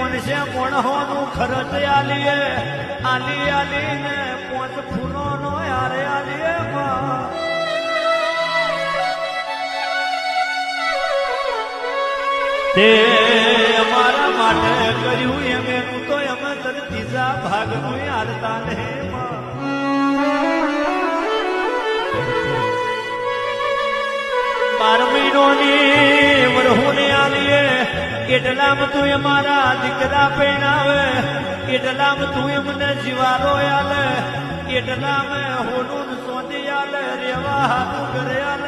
મોનસે મોણહોનું ખર્ચ આલીએ આલીને પોચ ફૂલોનો યારે આલીએ તે અમારા માટે કર્યું એમ એનું તો અમે તને ત્રીજા ભાગનું હાલતા ને બાર મહિનોની વરહુને આલીએ કેટલામાં તું અમારા દીકરા પહેણાવે કેટલામાં તું એમને જીવારો આલે કેટલામાં હોનું સોની આલે રેવા હાથું કરે આલે